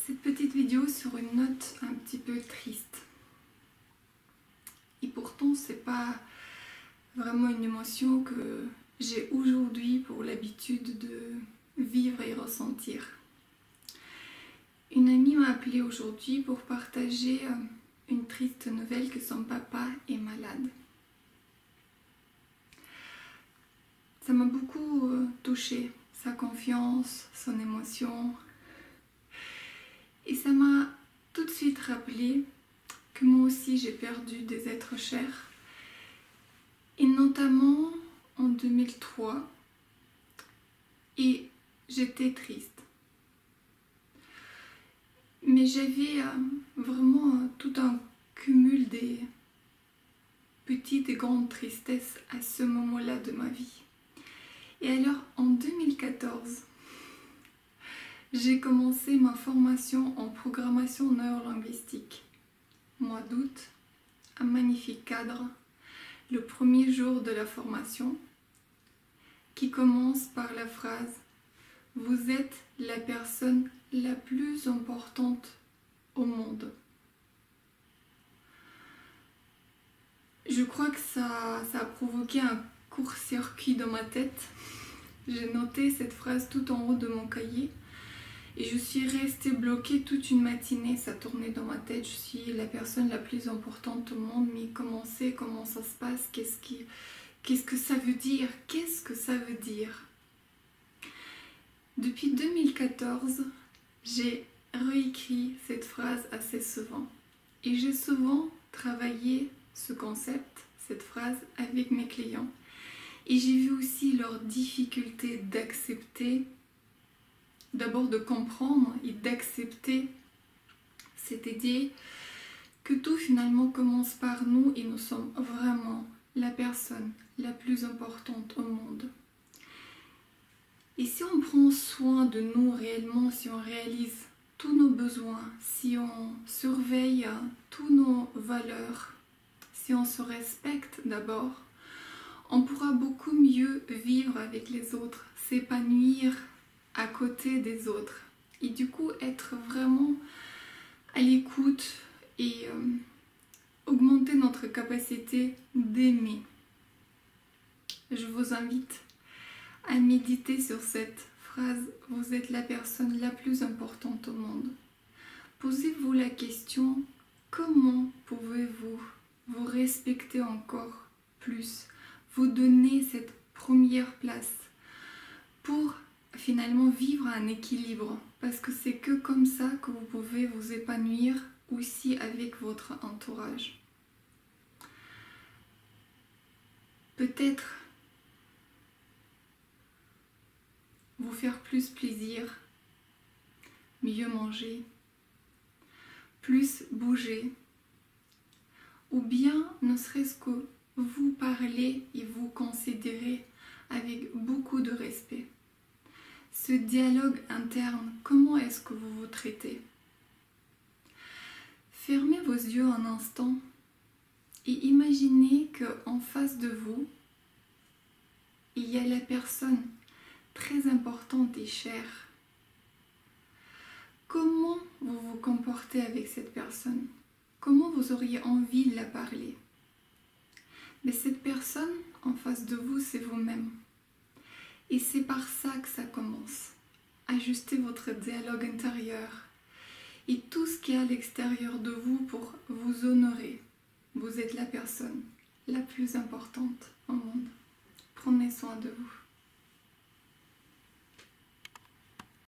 cette petite vidéo sur une note un petit peu triste. Et pourtant, c'est pas vraiment une émotion que j'ai aujourd'hui pour l'habitude de vivre et ressentir. Une amie m'a appelée aujourd'hui pour partager une triste nouvelle que son papa est malade. Ça m'a beaucoup touchée, sa confiance, son émotion. Et ça m'a tout de suite rappelé que moi aussi j'ai perdu des êtres chers. Et notamment en 2003. Et j'étais triste. Mais j'avais vraiment tout un cumul des petites et grandes tristesses à ce moment-là de ma vie. Et alors en 2014, j'ai commencé ma formation en programmation neurolinguistique. Mois d'août, un magnifique cadre, le premier jour de la formation, qui commence par la phrase « Vous êtes la personne la plus importante au monde ». Je crois que ça a provoqué un court-circuit dans ma tête. J'ai noté cette phrase tout en haut de mon cahier et je suis restée bloquée toute une matinée. Ça tournait dans ma tête, je suis la personne la plus importante au monde, mais comment c'est, comment ça se passe, qu'est-ce que ça veut dire, qu'est-ce que ça veut dire? Depuis 2014, j'ai réécrit cette phrase assez souvent et j'ai souvent travaillé ce concept, cette phrase avec mes clients. Et j'ai vu aussi leur difficulté d'accepter, d'abord de comprendre et d'accepter cette idée que tout finalement commence par nous et nous sommes vraiment la personne la plus importante au monde. Et si on prend soin de nous réellement, si on réalise tous nos besoins, si on surveille toutes nos valeurs, si on se respecte d'abord, on pourra beaucoup mieux vivre avec les autres, s'épanouir à côté des autres et du coup être vraiment à l'écoute et augmenter notre capacité d'aimer. Je vous invite à méditer sur cette phrase « Vous êtes la personne la plus importante au monde ». Posez-vous la question « Comment pouvez-vous vous respecter encore plus ?» Vous donner cette première place pour finalement vivre un équilibre, parce que c'est que comme ça que vous pouvez vous épanouir aussi avec votre entourage. Peut-être vous faire plus plaisir, mieux manger, plus bouger, ou bien ne serait-ce que vous parler et vous considérer avec beaucoup de respect. Ce dialogue interne, comment est-ce que vous vous traitez? Fermez vos yeux un instant et imaginez qu'en face de vous, il y a la personne très importante et chère. Comment vous vous comportez avec cette personne? Comment vous auriez envie de la parler? Mais cette personne en face de vous, c'est vous-même. Et c'est par ça que ça commence. Ajustez votre dialogue intérieur et tout ce qui est à l'extérieur de vous pour vous honorer. Vous êtes la personne la plus importante au monde. Prenez soin de vous.